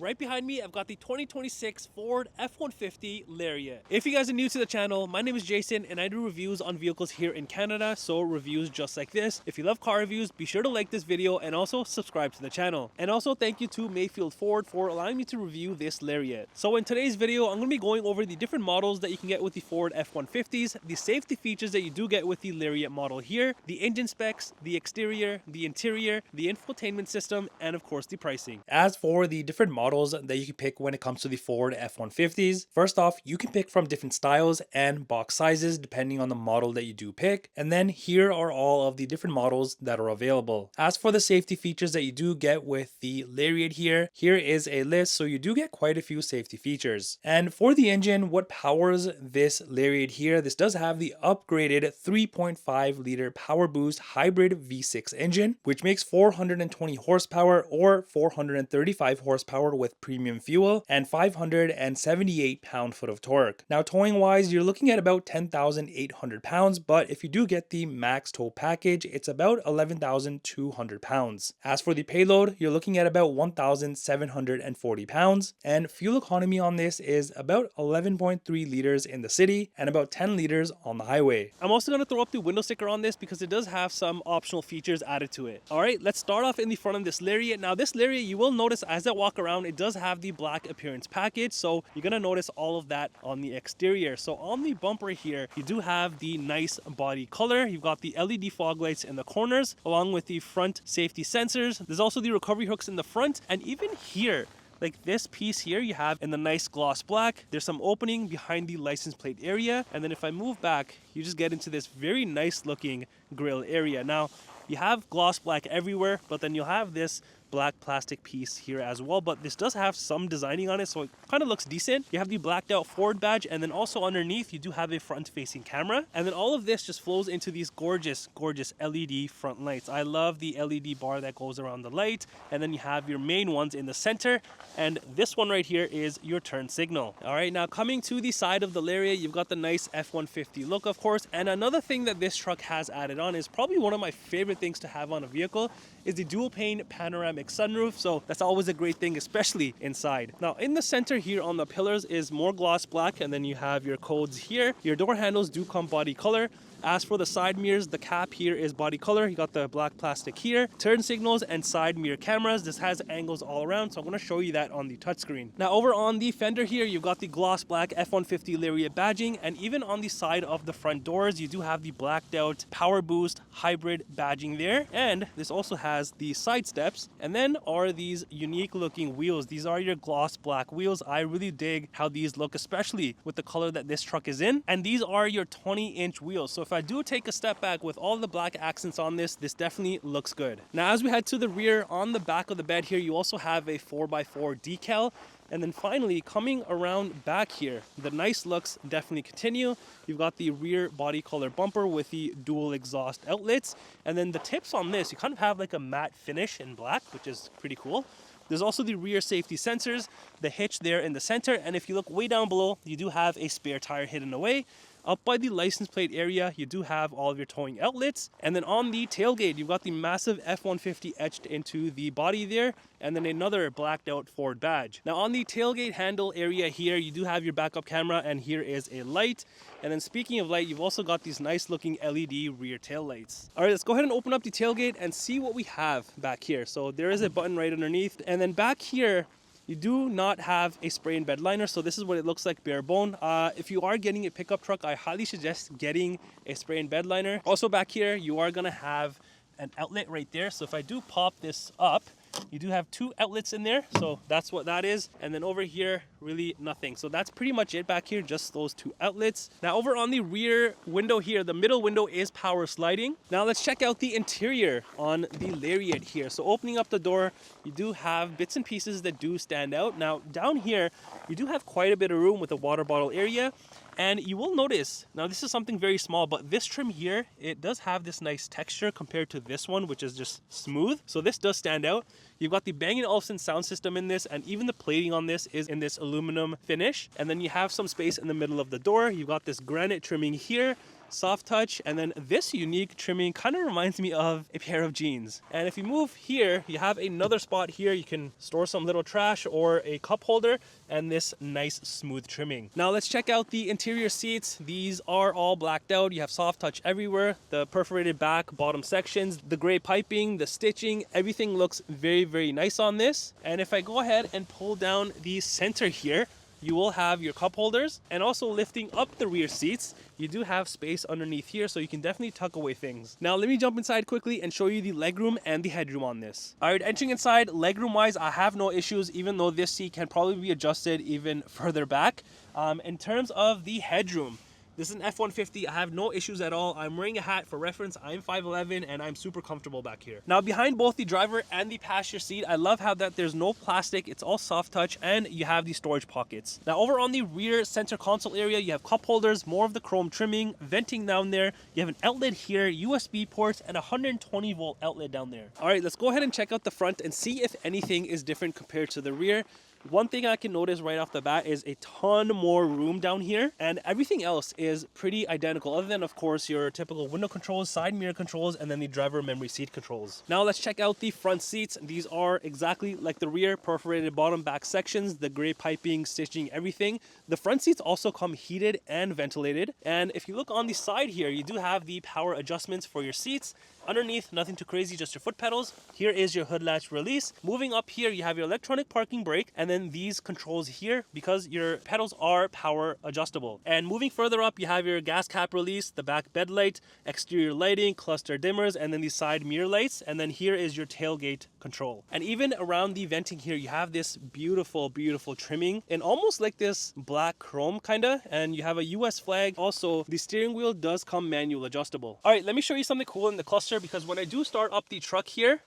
Right behind me, I've got the 2026 Ford F-150 Lariat. If you guys are new to the channel, my name is Jason and I do reviews on vehicles here in Canada, so reviews just like this. If you love car reviews, be sure to like this video and also subscribe to the channel. And also thank you to Mayfield Ford for allowing me to review this Lariat. So in today's video, I'm going to be going over the different models that you can get with the Ford F-150s, the safety features that you do get with the Lariat model here, the engine specs, the exterior, the interior, the infotainment system, and of course the pricing. As for the different models that you can pick when it comes to the Ford F-150s, first off, you can pick from different styles and box sizes depending on the model that you do pick. And then here are all of the different models that are available. As for the safety features that you do get with the Lariat here is a list, so you do get quite a few safety features. And for the engine, what powers this Lariat here, this does have the upgraded 3.5 liter power boost hybrid V6 engine, which makes 420 horsepower or 435 horsepower with premium fuel and 578 pound-foot of torque. Now towing wise, you're looking at about 10,800 pounds, but if you do get the max tow package, it's about 11,200 pounds. As for the payload, you're looking at about 1,740 pounds, and fuel economy on this is about 11.3 liters in the city and about 10 liters on the highway. I'm also going to throw up the window sticker on this because it does have some optional features added to it. Alright, let's start off in the front of this Lariat. Now this Lariat, you will notice as I walk around, it does have the black appearance package, so you're gonna notice all of that on the exterior. So on the bumper here, you do have the nice body color. You've got the LED fog lights in the corners along with the front safety sensors. There's also the recovery hooks in the front, and even here, like this piece here you have in the nice gloss black, there's some opening behind the license plate area, and then if I move back, you just get into this very nice looking grille area. Now you have gloss black everywhere, but then you'll have this black plastic piece here as well, but this does have some designing on it, so it kind of looks decent. You have the blacked out Ford badge, and then also underneath you do have a front facing camera, and then all of this just flows into these gorgeous LED front lights. I love the LED bar that goes around the light, and then you have your main ones in the center, and this one right here is your turn signal. All right, now coming to the side of the Lariat, you've got the nice F-150 look, of course, and another thing that this truck has added on is probably one of my favorite things to have on a vehicle is the dual pane panoramic sunroof. So that's always a great thing, especially inside. Now in the center here on the pillars is more gloss black, and then you have your codes here. Your door handles do come body color. As for the side mirrors, the cap here is body color. You got the black plastic here, turn signals and side mirror cameras. This has angles all around, so I'm going to show you that on the touchscreen. Now over on the fender here, you've got the gloss black F-150 Lariat badging, and even on the side of the front doors, you do have the blacked out power boost hybrid badging there. And this also has the side steps, and then are these unique looking wheels. These are your gloss black wheels. I really dig how these look, especially with the color that this truck is in. And these are your 20-inch wheels. So if I do take a step back with all the black accents on this definitely looks good. Now as we head to the rear, on the back of the bed here, you also have a 4x4 decal. And then finally, coming around back here, the nice looks definitely continue. You've got the rear body color bumper with the dual exhaust outlets. And then the tips on this, you kind of have like a matte finish in black, which is pretty cool. There's also the rear safety sensors, the hitch there in the center. And if you look way down below, you do have a spare tire hidden away. Up by the license plate area, you do have all of your towing outlets. And then on the tailgate, you've got the massive F-150 etched into the body there, and then another blacked out Ford badge. Now on the tailgate handle area here, you do have your backup camera, and here is a light. And then speaking of light, you've also got these nice looking LED rear tail lights. All right, let's go ahead and open up the tailgate and see what we have back here. So there is a button right underneath, and then back here, you do not have a spray and bed liner, so this is what it looks like bare bone. If you are getting a pickup truck, I highly suggest getting a spray and bed liner. Also back here, you are gonna have an outlet right there. So if I do pop this up, you do have two outlets in there, so that's what that is. And then over here, really nothing. So that's pretty much it back here, just those two outlets. Now over on the rear window here, the middle window is power sliding. Now let's check out the interior on the Lariat here. So opening up the door, you do have bits and pieces that do stand out. Now down here, you do have quite a bit of room with a water bottle area. And you will notice, now this is something very small, but this trim here, it does have this nice texture compared to this one, which is just smooth. So this does stand out. You've got the Bang & Olufsen sound system in this, and even the plating on this is in this aluminum finish. And then you have some space in the middle of the door. You've got this granite trimming here. soft touch, and then this unique trimming kind of reminds me of a pair of jeans. And if you move here, you have another spot here. You can store some little trash or a cup holder, and this nice smooth trimming. Now let's check out the interior seats. These are all blacked out. You have soft touch everywhere. The perforated back bottom sections, the gray piping, the stitching, everything looks very, very nice on this. And if I go ahead and pull down the center here, you will have your cup holders, and also lifting up the rear seats, you do have space underneath here, so you can definitely tuck away things. Now let me jump inside quickly and show you the legroom and the headroom on this. All right, entering inside, legroom wise, I have no issues, even though this seat can probably be adjusted even further back. In terms of the headroom, this is an F-150. I have no issues at all. I'm wearing a hat for reference. I'm 5'11", and I'm super comfortable back here. Now, behind both the driver and the passenger seat, I love how that there's no plastic. It's all soft touch, and you have the storage pockets. Now, over on the rear center console area, you have cup holders, more of the chrome trimming, venting down there. You have an outlet here, USB ports, and a 120-volt outlet down there. All right, let's go ahead and check out the front and see if anything is different compared to the rear. One thing I can notice right off the bat is a ton more room down here, and everything else is pretty identical, other than of course your typical window controls, side mirror controls, and then the driver memory seat controls. Now let's check out the front seats. These are exactly like the rear, perforated bottom back sections, the gray piping, stitching, everything. The front seats also come heated and ventilated, and if you look on the side here, you do have the power adjustments for your seats. Underneath, nothing too crazy, just your foot pedals. Here is your hood latch release. Moving up here, you have your electronic parking brake, and then these controls here, because your pedals are power adjustable. And moving further up, you have your gas cap release, the back bed light, exterior lighting, cluster dimmers, and then the side mirror lights. And then here is your tailgate control. And even around the venting here, you have this beautiful, beautiful trimming in almost like this black chrome kinda. And you have a US flag. Also, the steering wheel does come manual adjustable. All right, let me show you something cool in the cluster, because when I do start up the truck here,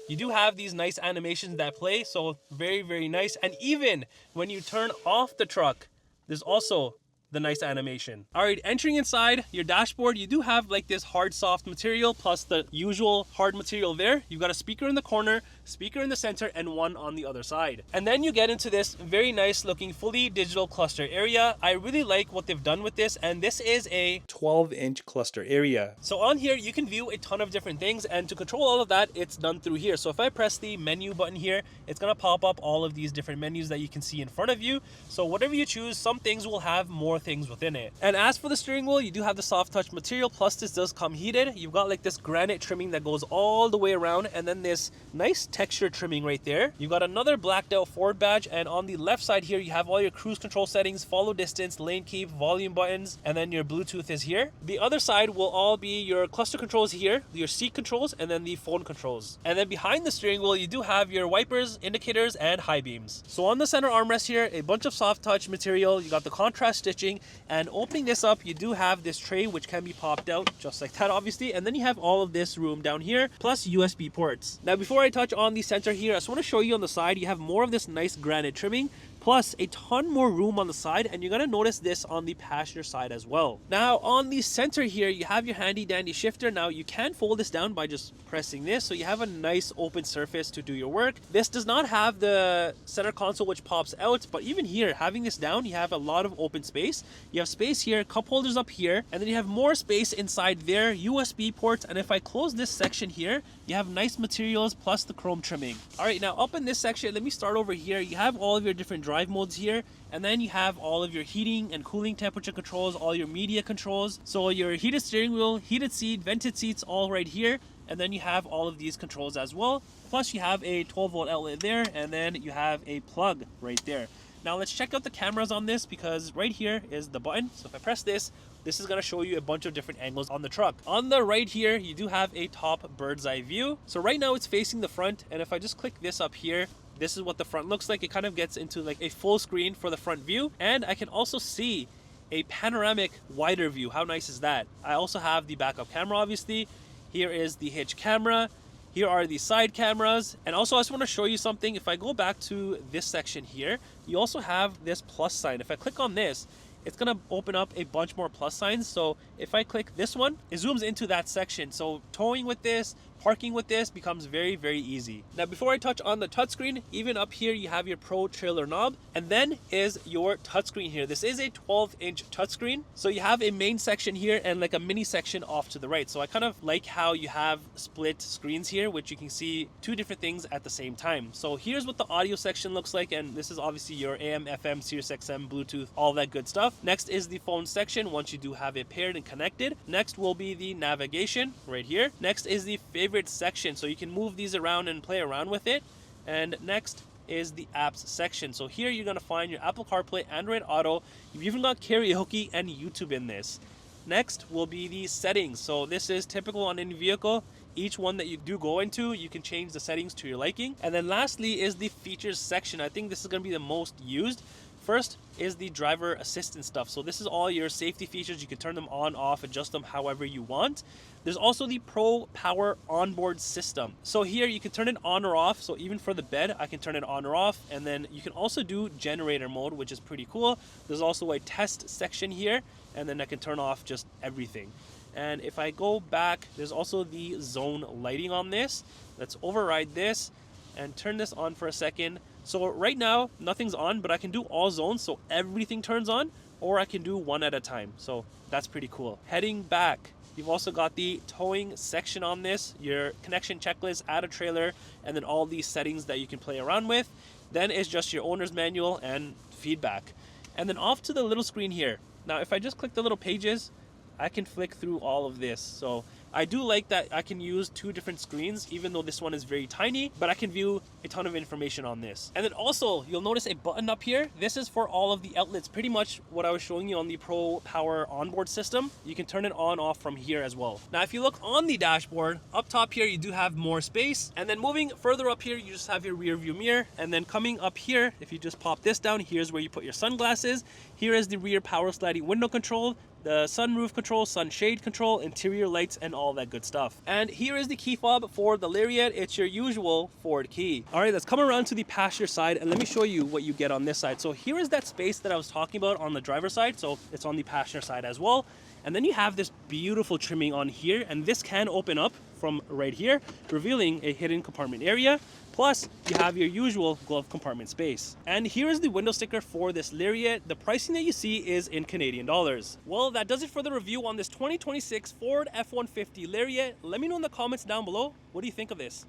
you do have these nice animations that play, so very, very nice. And even when you turn off the truck, there's also the nice animation. All right, entering inside your dashboard, you do have like this hard soft material plus the usual hard material there. You've got a speaker in the corner, speaker in the center, and one on the other side. And then you get into this very nice looking fully digital cluster area. I really like what they've done with this, and this is a 12-inch cluster area. So on here, you can view a ton of different things, and to control all of that, it's done through here. So if I press the menu button here, it's gonna pop up all of these different menus that you can see in front of you. So whatever you choose, some things will have more things within it. And as for the steering wheel, you do have the soft touch material, plus this does come heated. You've got like this granite trimming that goes all the way around, and then this nice texture trimming right there. You've got another blacked out Ford badge, and on the left side here, you have all your cruise control settings, follow distance, lane keep, volume buttons, and then your Bluetooth is here. The other side will all be your cluster controls here, your seat controls, and then the phone controls. And then behind the steering wheel, you do have your wipers, indicators, and high beams. So on the center armrest here, a bunch of soft touch material. You got the contrast stitching, and opening this up, you do have this tray which can be popped out just like that, obviously. And then you have all of this room down here, plus USB ports. Now, before I touch on the center here, I just want to show you on the side, you have more of this nice granite trimming, plus a ton more room on the side, and you're gonna notice this on the passenger side as well. Now on the center here, you have your handy dandy shifter. Now you can fold this down by just pressing this, so you have a nice open surface to do your work. This does not have the center console which pops out, but even here, having this down, you have a lot of open space. You have space here, cup holders up here, and then you have more space inside there, USB ports, and if I close this section here, you have nice materials plus the chrome trimming. All right, now up in this section, let me start over here. You have all of your different drive modes here, and then you have all of your heating and cooling temperature controls, all your media controls. So your heated steering wheel, heated seat, vented seats, all right here. And then you have all of these controls as well. Plus you have a 12-volt outlet there, and then you have a plug right there. Now let's check out the cameras on this, because right here is the button. So if I press this, this is going to show you a bunch of different angles on the truck. On the right here, you do have a top bird's eye view. So right now it's facing the front, and if I just click this up here, this is what the front looks like. It kind of gets into like a full screen for the front view, and I can also see a panoramic wider view. How nice is that? I also have the backup camera, obviously. Here is the hitch camera. Here are the side cameras. And also I just want to show you something. If I go back to this section here, you also have this plus sign. If I click on this, it's gonna open up a bunch more plus signs. So if I click this one, it zooms into that section. So towing with this, parking with this becomes very, very easy. Now, before I touch on the touchscreen, even up here, you have your Pro trailer knob, and then is your touchscreen here. This is a 12-inch touchscreen. So you have a main section here and like a mini section off to the right. So I kind of like how you have split screens here, which you can see two different things at the same time. So here's what the audio section looks like, and this is obviously your AM, FM, Sirius XM, Bluetooth, all that good stuff. Next is the phone section once you do have it paired and connected. Next will be the navigation right here. Next is the favorite section, so you can move these around and play around with it. And next is the apps section. So here you're going to find your Apple CarPlay, Android Auto. You've even got karaoke and YouTube in this. Next will be the settings. So this is typical on any vehicle. Each one that you do go into, you can change the settings to your liking. And then lastly is the features section. I think this is going to be the most used. First is the driver assistance stuff. So this is all your safety features. You can turn them on, off, adjust them however you want. There's also the Pro Power onboard system. So here you can turn it on or off. So even for the bed, I can turn it on or off. And then you can also do generator mode, which is pretty cool. There's also a test section here, and then I can turn off just everything. And if I go back, there's also the zone lighting on this. Let's override this and turn this on for a second. So right now, nothing's on, but I can do all zones, so everything turns on, or I can do one at a time. So that's pretty cool. Heading back, you've also got the towing section on this, your connection checklist, add a trailer, and then all these settings that you can play around with. Then it's just your owner's manual and feedback. And then off to the little screen here. Now, if I just click the little pages, I can flick through all of this. So I do like that I can use two different screens, even though this one is very tiny, but I can view a ton of information on this. And then also, you'll notice a button up here. This is for all of the outlets, pretty much what I was showing you on the Pro Power onboard system. You can turn it on off from here as well. Now, if you look on the dashboard, up top here, you do have more space. And then moving further up here, you just have your rear view mirror. And then coming up here, if you just pop this down, here's where you put your sunglasses. Here is the rear power sliding window control, the sunroof control, sunshade control, interior lights, and all that good stuff. And here is the key fob for the Lariat. It's your usual Ford key. All right, let's come around to the passenger side and let me show you what you get on this side. So here is that space that I was talking about on the driver's side. So it's on the passenger side as well. And then you have this beautiful trimming on here, and this can open up from right here, revealing a hidden compartment area. Plus, you have your usual glove compartment space. And here is the window sticker for this Lariat. The pricing that you see is in Canadian dollars. Well, that does it for the review on this 2026 Ford F-150 Lariat. Let me know in the comments down below, what do you think of this?